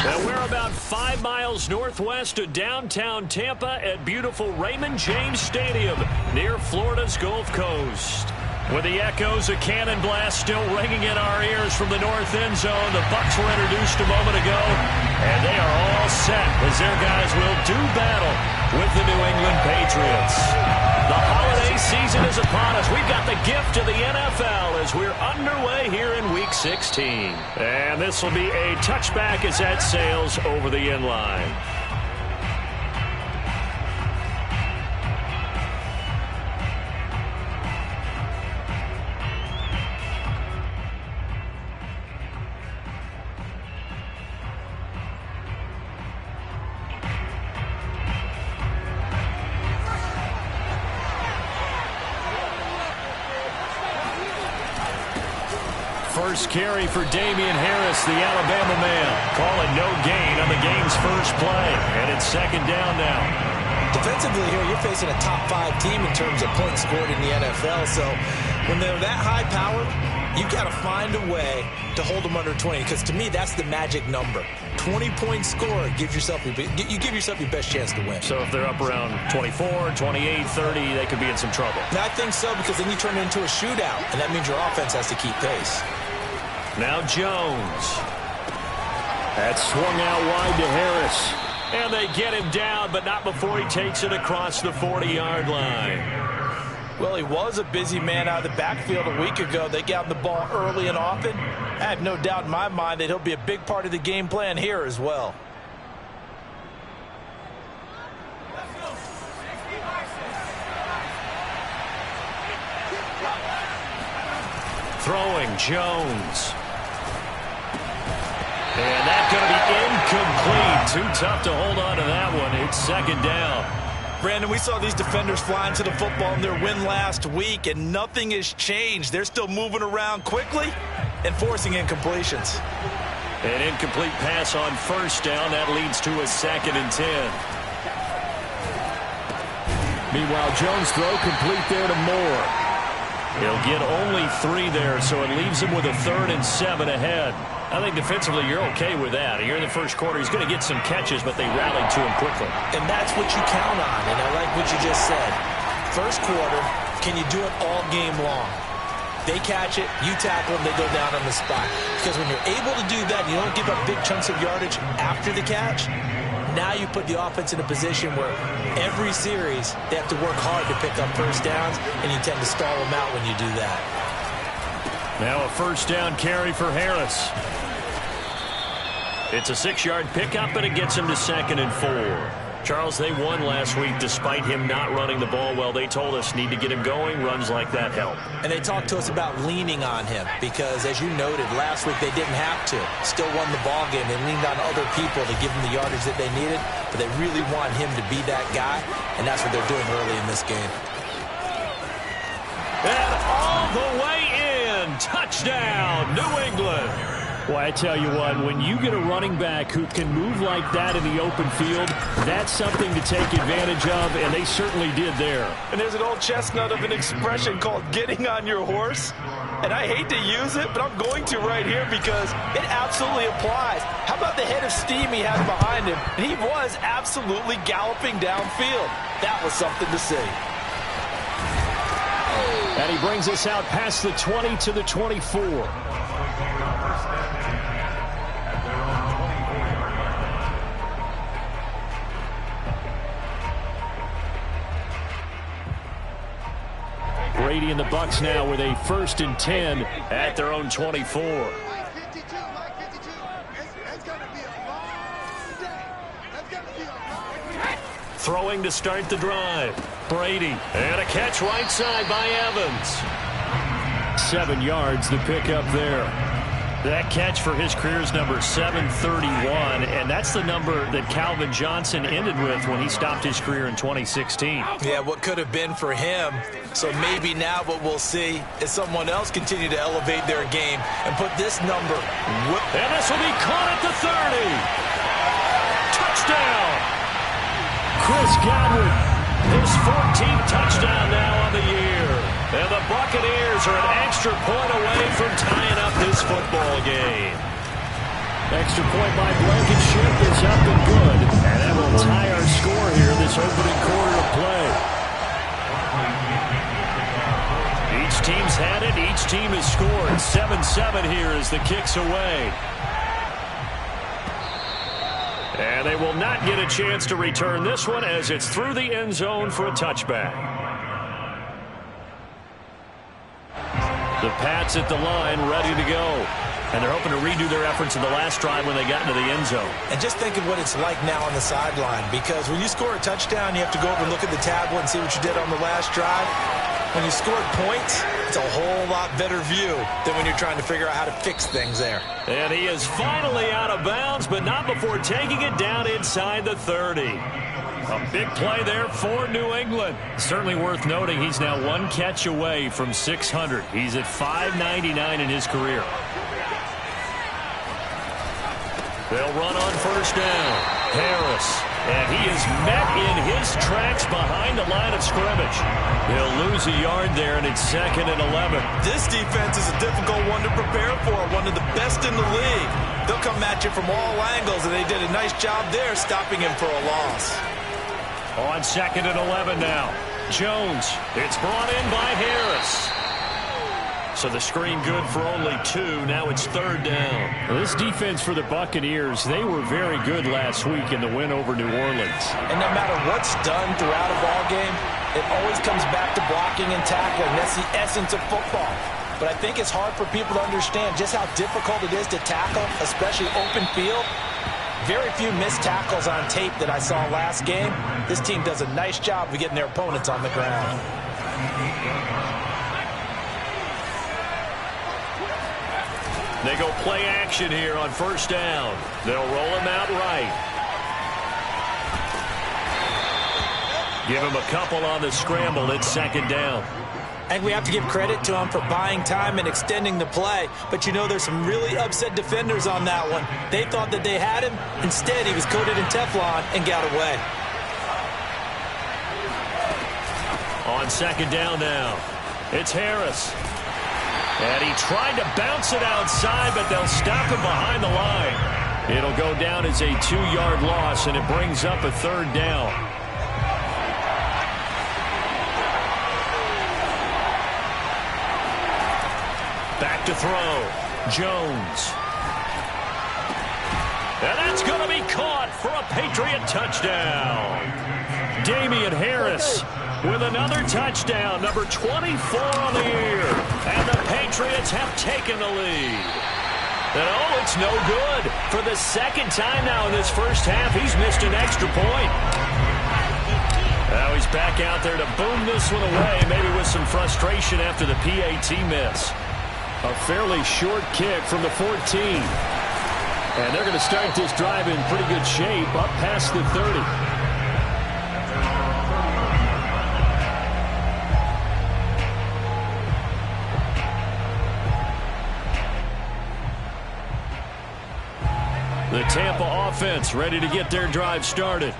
And we're about 5 miles northwest of downtown Tampa at beautiful Raymond James Stadium near Florida's Gulf Coast. With the echoes of cannon blast still ringing in our ears from the north end zone, the Bucs were introduced a moment ago, and they are all set as their guys will do battle with the New England Patriots. The holiday season is upon us. We've got the gift of the NFL as we're underway here in Week 16. And this will be a touchback as that sails over the end line. First carry for Damian Harris, the Alabama man. Call it no gain on the game's first play. And it's second down now. Defensively here, you're facing a top 5 team in terms of points scored in the NFL. So when they're that high powered, you've got to find a way to hold them under 20. Because to me, that's the magic number. 20-point score gives yourself you give yourself your best chance to win. So if they're up around 24, 28, 30, they could be in some trouble. I think so, because then you turn it into a shootout, and that means your offense has to keep pace. Now Jones. That's swung out wide to Harris. And they get him down, but not before he takes it across the 40-yard line. Well, he was a busy man out of the backfield a week ago. They got him the ball early and often. I have no doubt in my mind that he'll be a big part of the game plan here as well. Throwing Jones. And that's going to be incomplete. Too tough to hold on to that one. It's second down. Brandon, we saw these defenders flying to the football in their win last week, and nothing has changed. They're still moving around quickly and forcing incompletions. An incomplete pass on first down. That leads to a 2nd and 10. Meanwhile, Jones' throw complete there to Moore. He'll get only 3 there, so it leaves him with a 3rd and 7 ahead. I think defensively you're okay with that. Here in the first quarter, he's going to get some catches, but they rallied to him quickly. And that's what you count on, and I like what you just said. First quarter, can you do it all game long? They catch it, you tackle them, they go down on the spot. Because when you're able to do that, you don't give up big chunks of yardage after the catch. Now you put the offense in a position where every series they have to work hard to pick up first downs, and you tend to stall them out when you do that. Now a first down carry for Harris. It's a 6-yard pickup, and it gets him to 2nd and 4. Charles, they won last week despite him not running the ball well. They told us need to get him going. Runs like that help. And they talked to us about leaning on him because, as you noted, last week they didn't have to. Still won the ball game. They leaned on other people to give them the yardage that they needed, but they really want him to be that guy, and that's what they're doing early in this game. And all the way in. Touchdown, New England. Well, I tell you what, when you get a running back who can move like that in the open field, that's something to take advantage of, and they certainly did there. And there's an old chestnut of an expression called getting on your horse. And I hate to use it, but I'm going to right here because it absolutely applies. How about the head of steam he has behind him? And he was absolutely galloping downfield. That was something to see. And he brings us out past the 20 to the 24. Brady and the Bucs now with a 1st and 10 at their own 24. Throwing to start the drive. Brady. And a catch right side by Evans. 7 yards the pickup there. That catch for his career is number 731, and that's the number that Calvin Johnson ended with when he stopped his career in 2016. Yeah, what could have been for him. So maybe now what we'll see is someone else continue to elevate their game and put this number. And this will be caught at the 30. Touchdown. Chris Godwin, his 14th touchdown now on the year. And the Buccaneers are an extra point away from tying up this football game. Extra point by Blankenship is up and good. And that will tie our score here this opening quarter of play. Each team's had it. Each team has scored. 7-7 here as the kick's away. And they will not get a chance to return this one as it's through the end zone for a touchback. The Pats at the line, ready to go. And they're hoping to redo their efforts in the last drive when they got into the end zone. And just think of what it's like now on the sideline, because when you score a touchdown, you have to go over and look at the tablet and see what you did on the last drive. When you scored points, it's a whole lot better view than when you're trying to figure out how to fix things there. And he is finally out of bounds, but not before taking it down inside the 30. A big play there for New England. Certainly worth noting he's now one catch away from 600. He's at 599 in his career. They'll run on first down. Harris. And he is met in his tracks behind the line of scrimmage. He'll lose a yard there, and it's 2nd and 11. This defense is a difficult one to prepare for, one of the best in the league. They'll come at you from all angles, and they did a nice job there stopping him for a loss. On 2nd and 11 now. Jones. It's brought in by Harris. So the screen good for only 2. Now it's 3rd down. Well, this defense for the Buccaneers, they were very good last week in the win over New Orleans. And no matter what's done throughout a ball game, it always comes back to blocking and tackling. That's the essence of football. But I think it's hard for people to understand just how difficult it is to tackle, especially open field. Very few missed tackles on tape that I saw last game. This team does a nice job of getting their opponents on the ground. They go play action here on first down. They'll roll him out right. Give him a couple on the scramble. It's 2nd down. And we have to give credit to him for buying time and extending the play. But you know, there's some really upset defenders on that one. They thought that they had him. Instead, he was coated in Teflon and got away. On 2nd down now. It's Harris. And he tried to bounce it outside, but they'll stop him behind the line. It'll go down as a 2-yard loss, and it brings up a 3rd down. Back to throw. Jones. And that's going to be caught for a Patriot touchdown. Damian Harris with another touchdown, number 24 on the year. And the Patriots have taken the lead. And oh, it's no good. For the 2nd time now in this first half, he's missed an extra point. Now he's back out there to boom this one away, maybe with some frustration after the PAT miss. A fairly short kick from the 14. And they're going to start this drive in pretty good shape, up past the 30. The Tampa offense ready to get their drive started.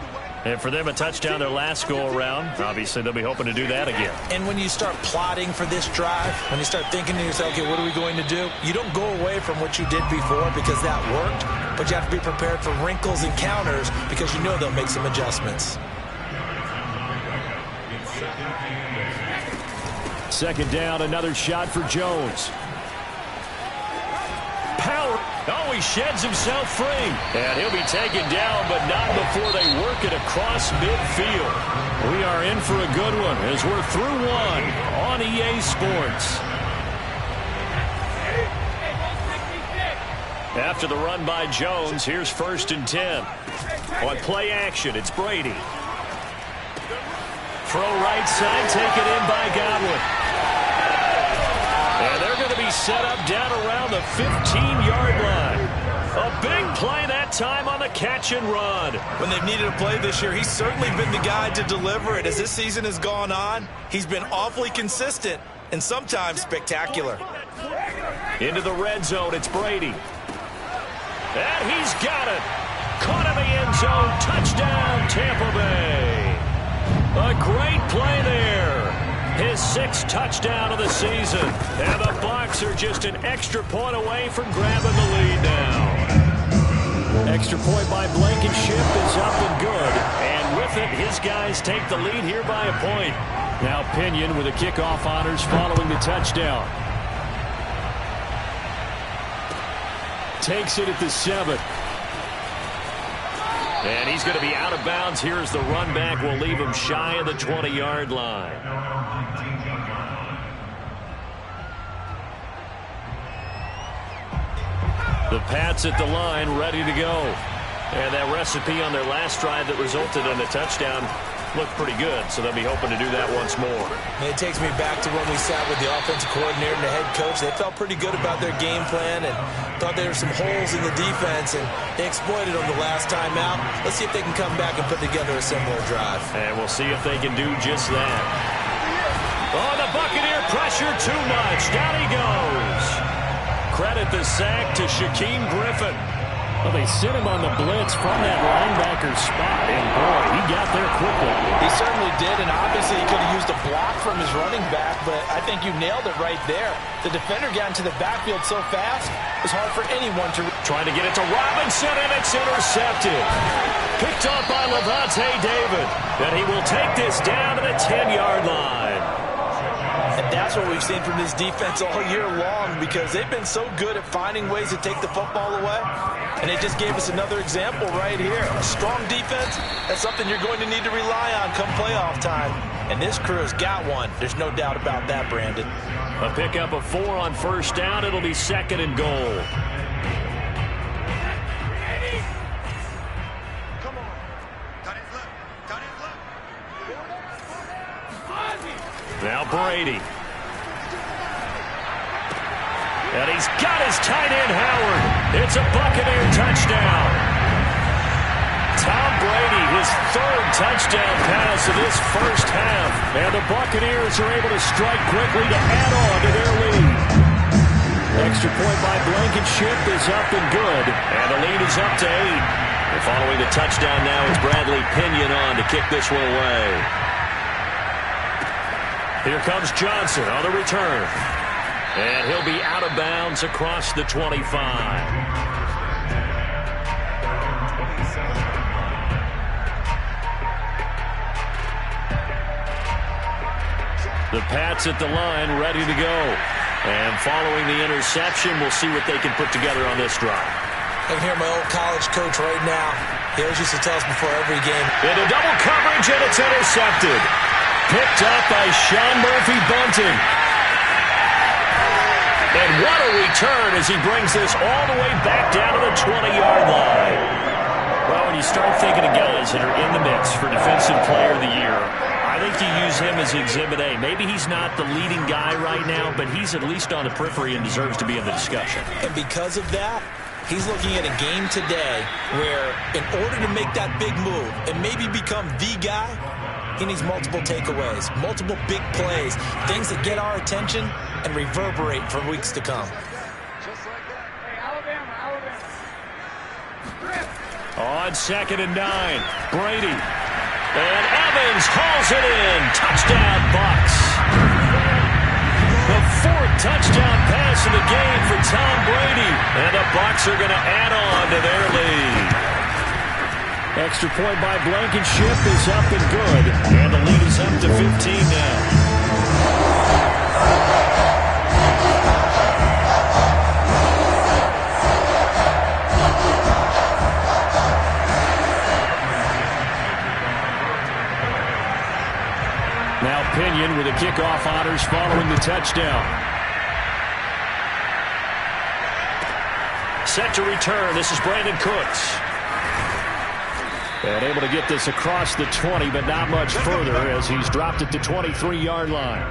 And for them, a touchdown their last go-around. Obviously, they'll be hoping to do that again. And when you start plotting for this drive, when you start thinking to yourself, okay, what are we going to do? You don't go away from what you did before because that worked, but you have to be prepared for wrinkles and counters because you know they'll make some adjustments. 2nd down, another shot for Jones. Power. Oh, he sheds himself free. And he'll be taken down, but not before they work it across midfield. We are in for a good one as we're through one on EA Sports. After the run by Jones, here's 1st and 10. On play action, it's Brady. Throw right side, taken in by Godwin. And they're going to be set up down around the 15-yard line. A big play that time on the catch and run. When they've needed a play this year, he's certainly been the guy to deliver it. As this season has gone on, he's been awfully consistent and sometimes spectacular. Into the red zone, it's Brady. And he's got it. Caught in the end zone. Touchdown, Tampa Bay. A great play there. His 6th touchdown of the season. And the Bucs are just an extra point away from grabbing the lead now. Extra point by Blankenship is up and good. And with it, his guys take the lead here by a point. Now Pinion with the kickoff honors following the touchdown. Takes it at the 7. And he's going to be out of bounds here as the run back will leave him shy of the 20-yard line. The Pats at the line, ready to go. And that recipe on their last drive that resulted in a touchdown looked pretty good, so they'll be hoping to do that once more. And it takes me back to when we sat with the offensive coordinator and the head coach. They felt pretty good about their game plan and thought there were some holes in the defense, and they exploited them the last time out. Let's see if they can come back and put together a similar drive. And we'll see if they can do just that. Oh, the Buccaneer pressure too much. Down he goes. Credit the sack to Shaquem Griffin. Well, they sent him on the blitz from that linebacker spot, and boy, he got there quickly. He certainly did, and obviously he could have used a block from his running back, but I think you nailed it right there. The defender got into the backfield so fast, it was hard for anyone to... Trying to get it to Robinson, and it's intercepted. Picked up by Levante David, and he will take this down to the 10-yard line. And that's what we've seen from this defense all year long, because they've been so good at finding ways to take the football away. And they just gave us another example right here. A strong defense, that's something you're going to need to rely on come playoff time. And this crew has got one. There's no doubt about that, Brandon. A pickup of 4 on first down. It'll be 2nd and goal. Now Brady. And he's got his tight end, Howard. It's a Buccaneer touchdown. Tom Brady, his 3rd touchdown pass of this first half. And the Buccaneers are able to strike quickly to add on to their lead. Extra point by Blankenship is up and good. And the lead is up to 8. And following the touchdown now, it's Bradley Pinion on to kick this one away. Here comes Johnson on the return. And he'll be out of bounds across the 25. The Pats at the line, ready to go. And following the interception, we'll see what they can put together on this drive. I can hear my old college coach right now. He always used to tell us before every game. Into double coverage, and it's intercepted. Picked up by Sean Murphy-Bunting. And what a return as he brings this all the way back down to the 20-yard line. Well, when you start thinking of guys that are in the mix for Defensive Player of the Year, I think you use him as Exhibit A. Maybe he's not the leading guy right now, but he's at least on the periphery and deserves to be in the discussion. And because of that, he's looking at a game today where in order to make that big move and maybe become the guy, he needs multiple takeaways, multiple big plays, things that get our attention and reverberate for weeks to come. On 2nd and 9, Brady. And Evans hauls it in. Touchdown, Bucs. The 4th touchdown pass of the game for Tom Brady. And the Bucs are going to add on to their lead. Extra point by Blankenship is up and good. And the lead is up to 15 now. Now Pinion with the kickoff honors following the touchdown. Set to return. This is Brandon Cooks. And able to get this across the 20, but not much further as he's dropped it to 23-yard line.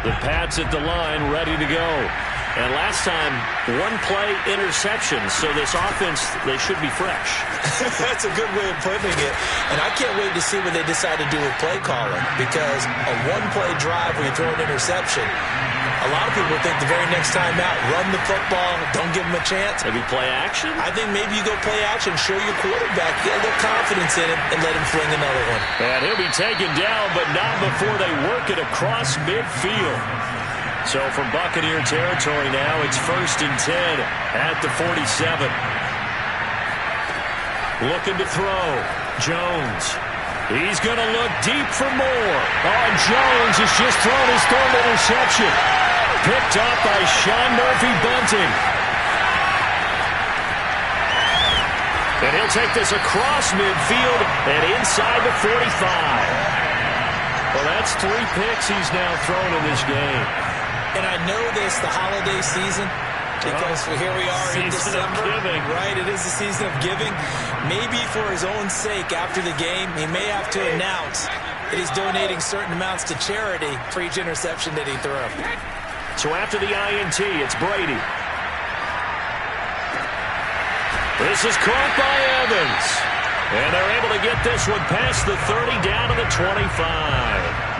The Pats at the line, ready to go. And last time, 1-play interception, so this offense, they should be fresh. That's a good way of putting it. And I can't wait to see what they decide to do with play calling, because a 1-play drive where you throw an interception, a lot of people think the very next time out, run the football, don't give them a chance. Maybe play action? I think maybe you go play action, show your quarterback, get a little confidence in him, and let him fling another one. And he'll be taken down, but not before they work it across midfield. So from Buccaneer territory now, it's 1st and 10 at the 47. Looking to throw. Jones. He's going to look deep for more. Oh, Jones has just thrown his 3rd interception. Picked up by Sean Murphy-Bunting. And he'll take this across midfield and inside the 45. Well, that's 3 picks he's now thrown in this game. And I know this, the holiday season, because here we are in December. Right, it is the season of giving. Maybe for his own sake, after the game, he may have to announce that he's donating certain amounts to charity for each interception that he threw. So after the INT, it's Brady. This is caught by Evans. And they're able to get this one past the 30 down to the 25.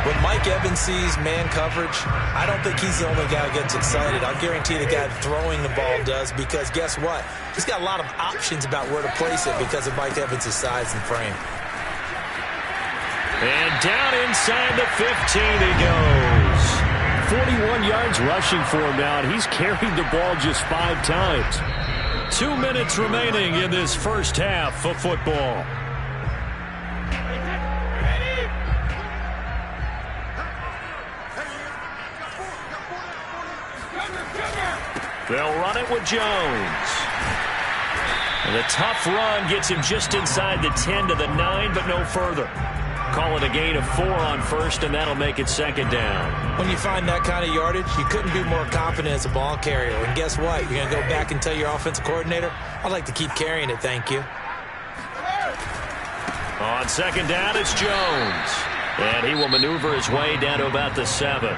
When Mike Evans sees man coverage, I don't think he's the only guy who gets excited. I'll guarantee the guy throwing the ball does, because guess what? He's got a lot of options about where to place it because of Mike Evans' size and frame. And down inside the 15 he goes. 41 yards rushing for him now, and he's carried the ball just 5 times. 2 minutes remaining in this first half of football. They'll run it with Jones. And the tough run gets him just inside the 10 to the 9, but no further. Call it a gain of 4 on first, and that'll make it 2nd down. When you find that kind of yardage, you couldn't be more confident as a ball carrier. And guess what? You're going to go back and tell your offensive coordinator, I'd like to keep carrying it, thank you. On 2nd down, it's Jones. And he will maneuver his way down to about the 7.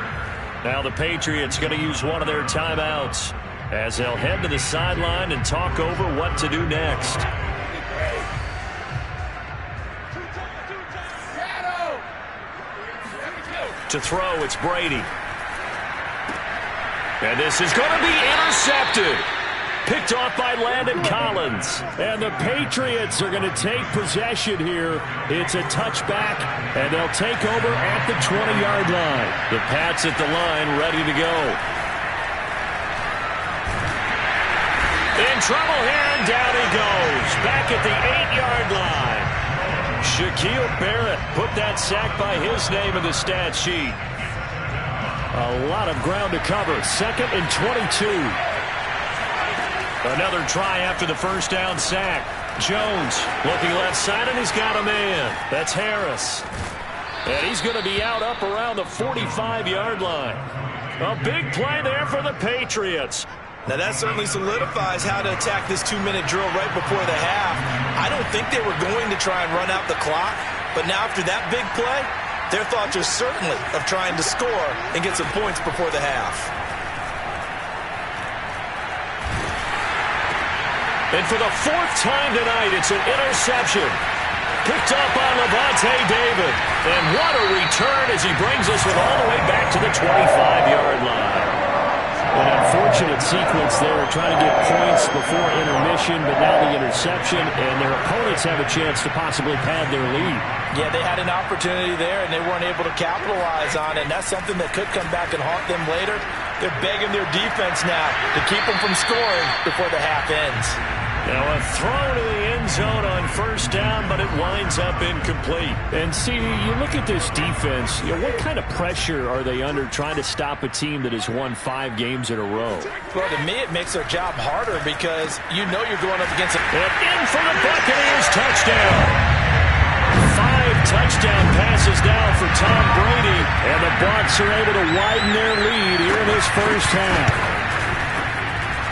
Now the Patriots going to use one of their timeouts as they'll head to the sideline and talk over what to do next. To throw, it's Brady. And this is going to be intercepted. Picked off by Landon Collins. And the Patriots are going to take possession here. It's a touchback, and they'll take over at the 20-yard line. The Pats at the line, ready to go. In trouble here, and down he goes. Back at the 8-yard line. Shaquille Barrett put that sack by his name in the stat sheet. A lot of ground to cover. 2nd and 22. Another try after the first down sack. Jones looking left side, and he's got a man. That's Harris. And he's going to be out up around the 45-yard line. A big play there for the Patriots. Now that certainly solidifies how to attack this 2-minute drill right before the half. I don't think they were going to try and run out the clock, but now after that big play, their thoughts are certainly of trying to score and get some points before the half. And for the 4th time tonight, it's an interception. Picked up on Levante David. And what a return as he brings us all the way back to the 25-yard line. An unfortunate sequence there, trying to get points before intermission, but now the interception, and their opponents have a chance to possibly pad their lead. Yeah, they had an opportunity there, and they weren't able to capitalize on it, and that's something that could come back and haunt them later. They're begging their defense now to keep them from scoring before the half ends. Now a throw to the end zone on first down, but it winds up incomplete. And see, you look at this defense, what kind of pressure are they under trying to stop a team that has won 5 games in a row? Well, to me, it makes their job harder because you know you're going up against a... And in for the Buccaneers touchdown. 5 touchdown passes now for Tom Brady, and the Bucs are able to widen their lead here in this first half.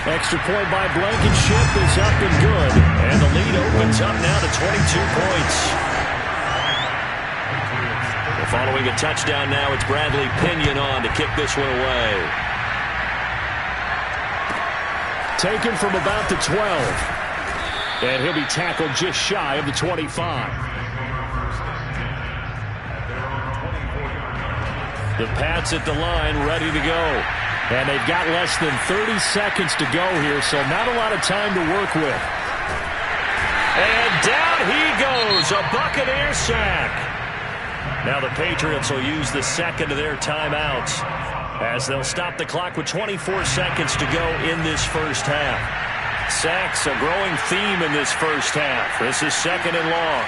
Extra point by Blankenship is up and good. And the lead opens up now to 22 points. Well, following a touchdown now, it's Bradley Pinion on to kick this one away. Taken from about the 12. And he'll be tackled just shy of the 25. The Pats at the line, ready to go. And they've got less than 30 seconds to go here, so not a lot of time to work with. And down he goes, a Buccaneer sack. Now the Patriots will use the second of their timeouts. as they'll stop the clock with 24 seconds to go in this first half. Sacks, a growing theme in this first half. This is 2nd and long.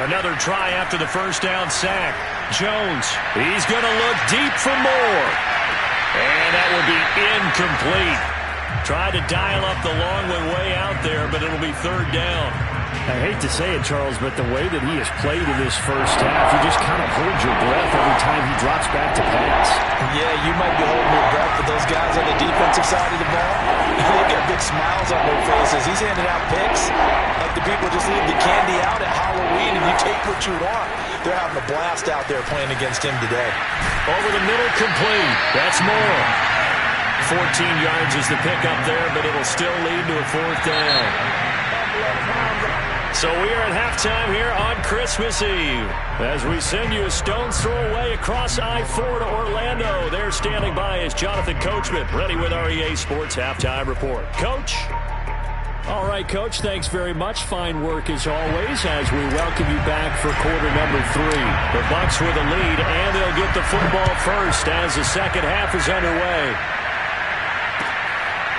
Another try after the first down sack. Jones, he's going to look deep for more. And that will be incomplete. Tried to dial up the long one way out there, but it'll be 3rd down. I hate to say it, Charles, but the way that he has played in this first half, you just kind of hold your breath every time he drops back to pass. Yeah, you might be holding your breath, but those guys on the defensive side of the ball, they've got big smiles on their faces. He's handing out picks like the people just leave the candy out at Halloween and you take what you want. They're having a blast out there playing against him today. Over the middle, complete. That's more. 14 yards is the pickup there, but it'll still lead to a 4th down. So we are at halftime here on Christmas Eve as we send you a stone's throw away across I-4 to Orlando. There standing by is Jonathan Coachman, ready with our EA Sports Halftime Report. Coach? All right, Coach, thanks very much. Fine work as always as we welcome you back for quarter number 3. The Bucs with a lead, and they'll get the football first as the second half is underway.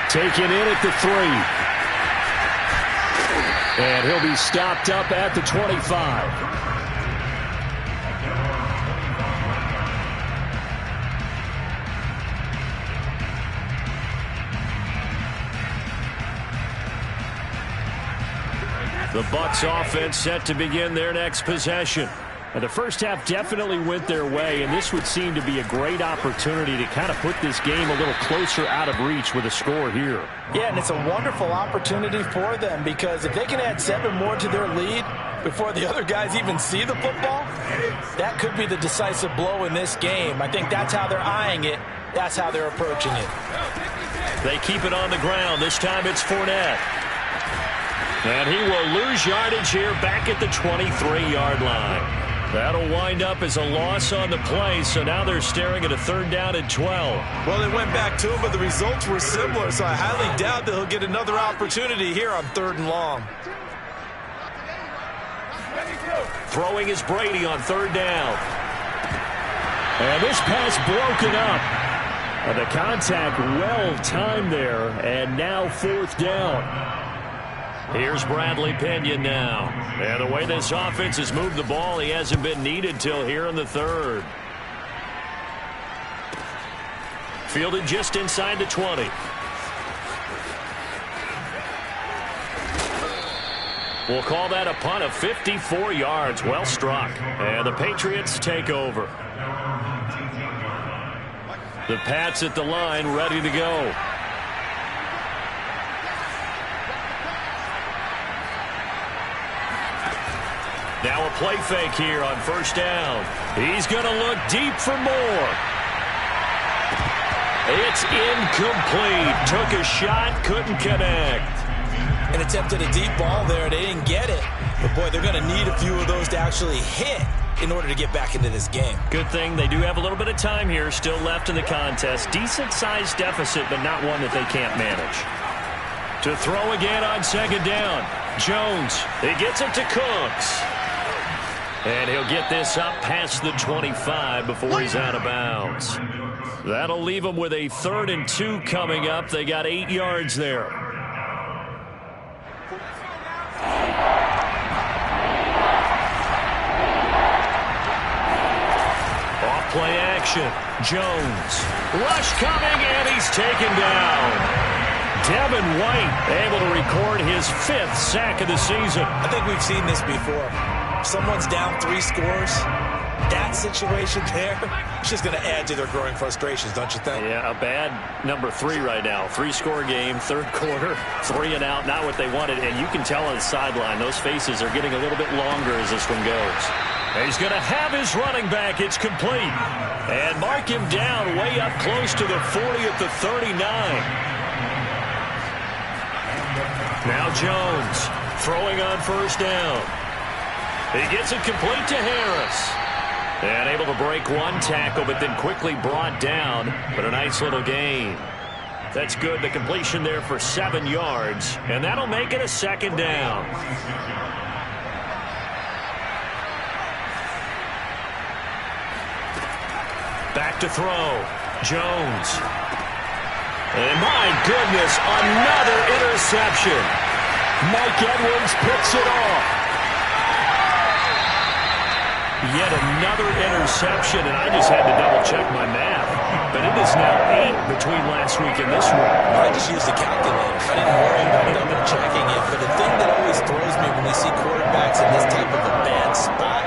Taken in at the 3. And he'll be stopped up at the 25. The Bucs offense set to begin their next possession. And the first half definitely went their way, and this would seem to be a great opportunity to kind of put this game a little closer out of reach with a score here. Yeah, and it's a wonderful opportunity for them because if they can add 7 more to their lead before the other guys even see the football, that could be the decisive blow in this game. I think that's how they're eyeing it. That's how they're approaching it. They keep it on the ground. This time it's Fournette. And he will lose yardage here back at the 23-yard line. That'll wind up as a loss on the play, so now they're staring at a 3rd down and 12. Well, they went back to him, but the results were similar, so I highly doubt that he'll get another opportunity here on 3rd and long. Throwing is Brady on 3rd down. And this pass broken up. And the contact well timed there, and now 4th down. Here's Bradley Pinion now. And the way this offense has moved the ball, he hasn't been needed till here in the 3rd. Fielded just inside the 20. We'll call that a punt of 54 yards. Well struck. And the Patriots take over. The Pats at the line, ready to go. Now a play fake here on 1st down. He's going to look deep for more. It's incomplete. Took a shot, couldn't connect. And attempted a deep ball there. They didn't get it. But, boy, they're going to need a few of those to actually hit in order to get back into this game. Good thing they do have a little bit of time here still left in the contest. Decent-sized deficit, but not one that they can't manage. To throw again on 2nd down. Jones, he gets it to Cooks. And he'll get this up past the 25 before he's out of bounds. That'll leave him with a 3rd and 2 coming up. They got 8 yards there. Off play action. Jones. Rush coming, and he's taken down. Devin White able to record his 5th sack of the season. I think we've seen this before. Someone's down 3 scores. That situation there is just going to add to their growing frustrations, don't you think? Yeah, a bad number 3 right now. 3-score game, 3rd quarter, 3 and out, not what they wanted. And you can tell on the sideline, those faces are getting a little bit longer as this one goes. He's going to have his running back. It's complete. And mark him down way up close to the 40 at the 39. Now Jones throwing on 1st down. He gets it complete to Harris. And able to break one tackle, but then quickly brought down. But a nice little gain. That's good. The completion there for 7 yards. And that'll make it a 2nd down. Back to throw. Jones. And my goodness, another interception. Mike Edwards picks it off. Yet another interception, and I just had to double-check my math. But it is now 8 between last week and this week. I just used the calculator. I didn't worry about double-checking it. But the thing that always throws me when we see quarterbacks in this type of a bad spot,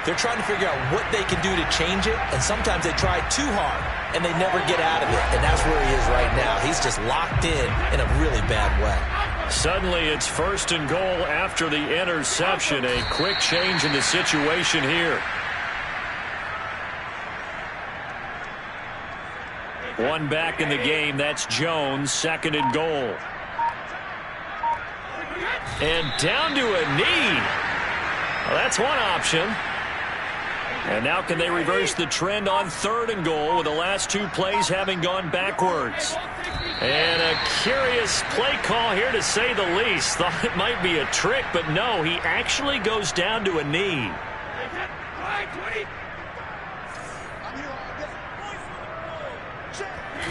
they're trying to figure out what they can do to change it, and sometimes they try too hard, and they never get out of it. And that's where he is right now. He's just locked in a really bad way. Suddenly, it's 1st and goal after the interception. A quick change in the situation here. One back in the game. That's Jones. 2nd and goal. And down to a knee. Well, that's one option. And now can they reverse the trend on 3rd and goal with the last 2 plays having gone backwards? And a curious play call here, to say the least. Thought it might be a trick, but no, he actually goes down to a knee.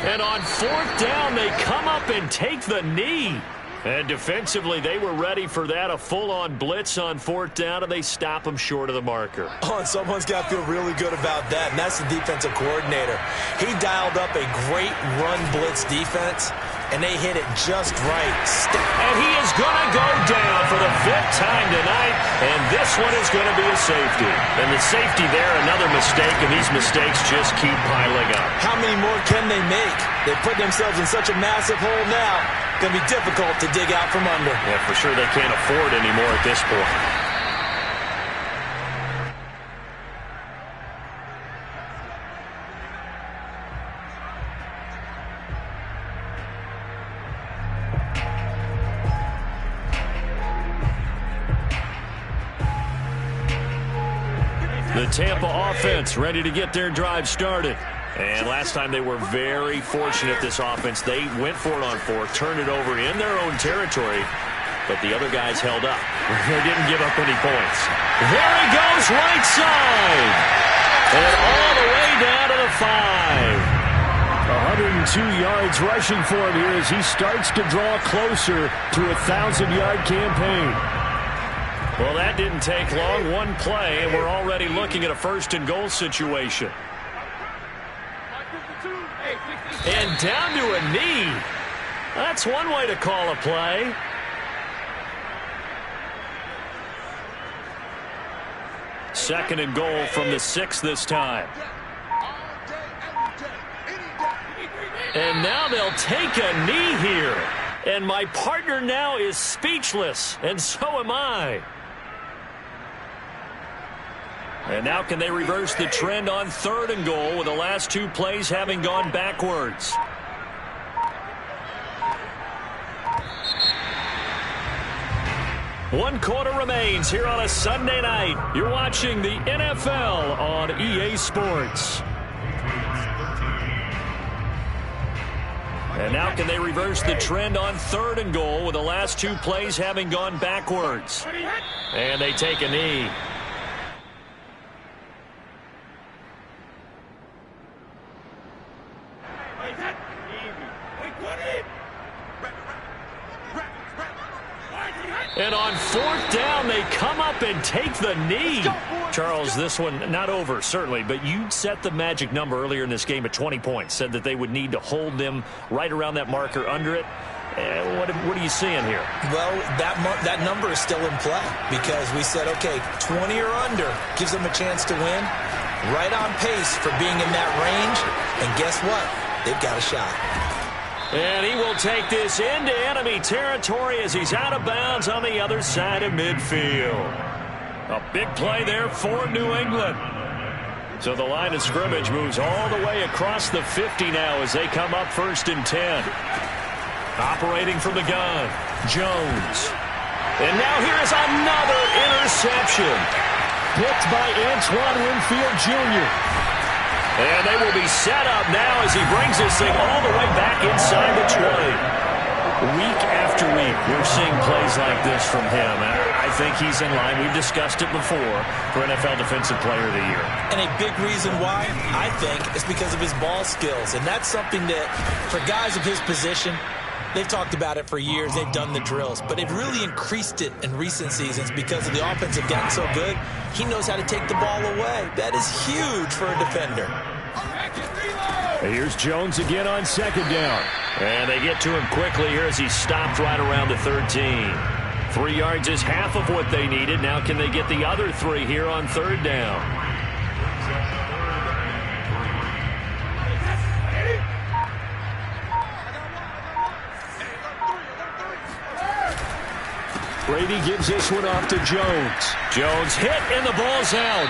And on 4th down, they come up and take the knee. And defensively, they were ready for that, a full-on blitz on 4th down, and they stop them short of the marker. Oh, and someone's got to feel really good about that, and that's the defensive coordinator. He dialed up a great run blitz defense, and they hit it just right. And he is going to go down for the 5th time tonight, and this one is going to be a safety. And the safety there, another mistake, and these mistakes just keep piling up. How many more can they make? They put themselves in such a massive hole now. Going to be difficult to dig out from under. Yeah, for sure they can't afford anymore at this point. The Tampa offense ready to get their drive started. And last time they were very fortunate, this offense. They went for it on 4th, turned it over in their own territory, but the other guys held up. They didn't give up any points. There he goes, right side. And all the way down to the 5. 102 yards rushing for him here as he starts to draw closer to a 1,000-yard campaign. Well, that didn't take long. One play, and we're already looking at a 1st and goal situation. And down to a knee. That's one way to call a play. Second and goal from the 6 this time. And now they'll take a knee here. And my partner now is speechless, and so am I. And now can they reverse the trend on 3rd and goal with the last 2 plays having gone backwards? One quarter remains here on a Sunday night. You're watching the NFL on EA Sports. And now can they reverse the trend on 3rd and goal with the last 2 plays having gone backwards? And they take a knee. And on 4th down, they come up and take the knee. Charles, this one not over, certainly, but you set the magic number earlier in this game at 20 points. Said that they would need to hold them right around that marker under it. What are you seeing here? Well, that number is still in play because we said, okay, 20 or under gives them a chance to win. Right on pace for being in that range. And guess what? They've got a shot. And he will take this into enemy territory as he's out of bounds on the other side of midfield. A big play there for New England. So the line of scrimmage moves all the way across the 50 now as they come up 1st and 10. Operating from the gun, Jones. And now here is another interception. Picked by Antoine Winfield Jr. And they will be set up now as he brings this thing all the way back inside the 20. Week after week, we're seeing plays like this from him. I think he's in line. We've discussed it before for NFL Defensive Player of the Year. And a big reason why, I think, is because of his ball skills. And that's something that, for guys of his position, they've talked about it for years. They've done the drills. But they've really increased it in recent seasons because of the offense have gotten so good. He knows how to take the ball away. That is huge for a defender. Here's Jones again on second down. And they get to him quickly here as he stopped right around the 13. 3 yards is half of what they needed. Now can they get the other 3 here on third down? Brady gives this one off to Jones. Jones hit and the ball's out.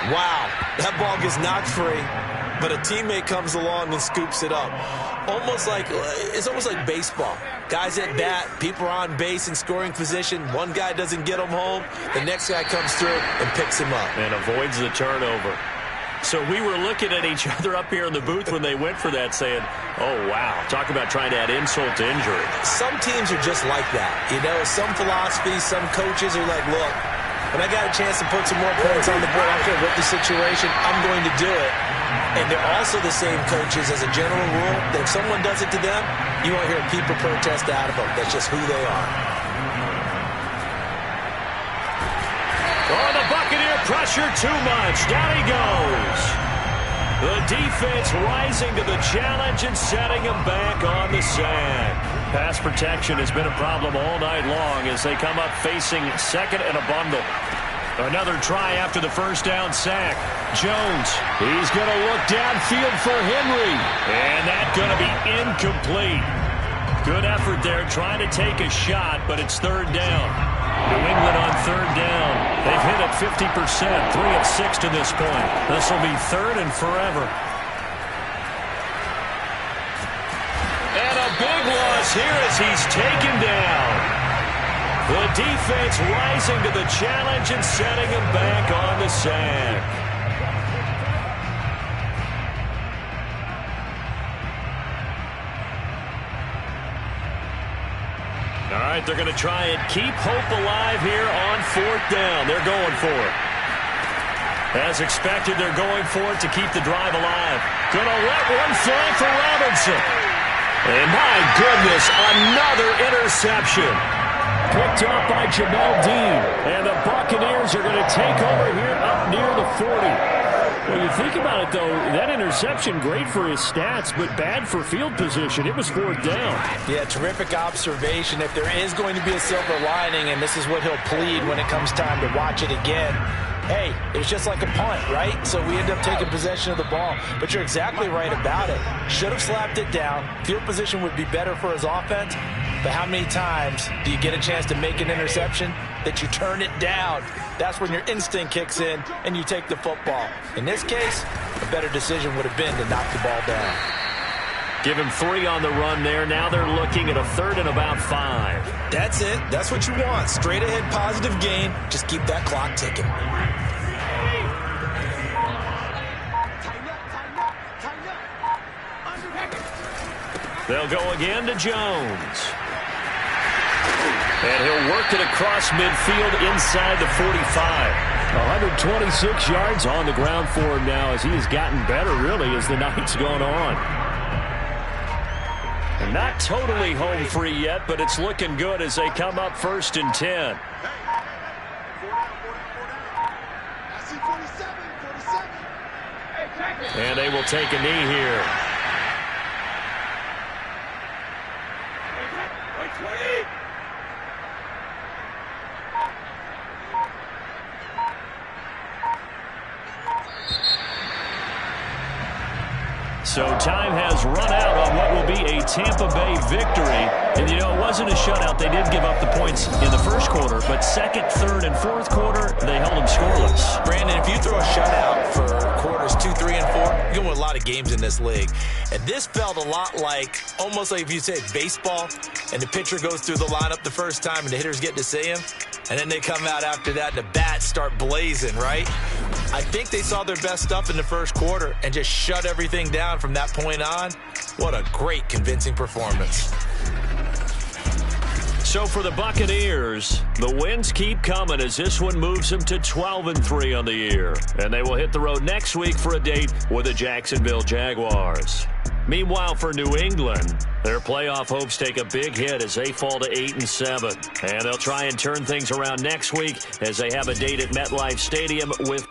Wow, that ball gets knocked free, but a teammate comes along and scoops it up. It's almost like baseball. Guys at bat, people are on base in scoring position. One guy doesn't get him home. The next guy comes through and picks him up. And avoids the turnover. So we were looking at each other up here in the booth when they went for that saying, oh, wow, talk about trying to add insult to injury. Some teams are just like that. You know, some philosophies, some coaches are like, look, when I got a chance to put some more points on the board, I don't care what the situation, I'm going to do it. And they're also the same coaches as a general rule that if someone does it to them, you won't hear people protest out of them. That's just who they are. Oh, the Buccaneer pressure too much. Down he goes. The defense rising to the challenge and setting him back on the sack. Pass protection has been a problem all night long as they come up facing second and a bundle. Another try after the first down sack. Jones, he's going to look downfield for Henry. And that's going to be incomplete. Good effort there trying to take a shot, but it's third down. New England on third down. They've hit it 50%, 3 of 6 to this point. This will be third and forever. And a big loss here as he's taken down. The defense rising to the challenge and setting him back on the sack. All right, they're going to try and keep hope alive here on fourth down. They're going for it. As expected, they're going for it to keep the drive alive. Going to let one fly for Robinson. And my goodness, another interception. Picked off by Jamel Dean. And the Buccaneers are going to take over here up near the 40. Well, you think about it, though, that interception, great for his stats, but bad for field position. It was fourth down. Yeah, terrific observation. If there is going to be a silver lining, and this is what he'll plead when it comes time to watch it again, hey, it was just like a punt, right? So we end up taking possession of the ball. But you're exactly right about it. Should have slapped it down. Field position would be better for his offense. But how many times do you get a chance to make an interception that you turn it down? That's when your instinct kicks in and you take the football. In this case, a better decision would have been to knock the ball down. Give him 3 on the run there. Now they're looking at a third and about 5. That's it. That's what you want. Straight ahead positive gain. Just keep that clock ticking. They'll go again to Jones. And he'll work it across midfield inside the 45. 126 yards on the ground for him now as he has gotten better, really, as the night's gone on. And not totally home free yet, but it's looking good as they come up first and 10. And they will take a knee here. So time has run out on what will be a Tampa Bay victory. And, you know, it wasn't a shutout. They did give up the points in the first quarter, but second, third, and fourth quarter, they held them scoreless. Brandon, if you throw a shutout for quarters 2, 3, and 4, you're going to win a lot of games in this league. And this felt a lot like, almost like if you say baseball, and the pitcher goes through the lineup the first time and the hitters get to see him, and then they come out after that and the bats start blazing, right? I think they saw their best stuff in the first quarter and just shut everything down from that point on. What a great, convincing performance. So for the Buccaneers, the wins keep coming as this one moves them to 12-3 on the year. And they will hit the road next week for a date with the Jacksonville Jaguars. Meanwhile, for New England, their playoff hopes take a big hit as they fall to 8-7. And they'll try and turn things around next week as they have a date at MetLife Stadium with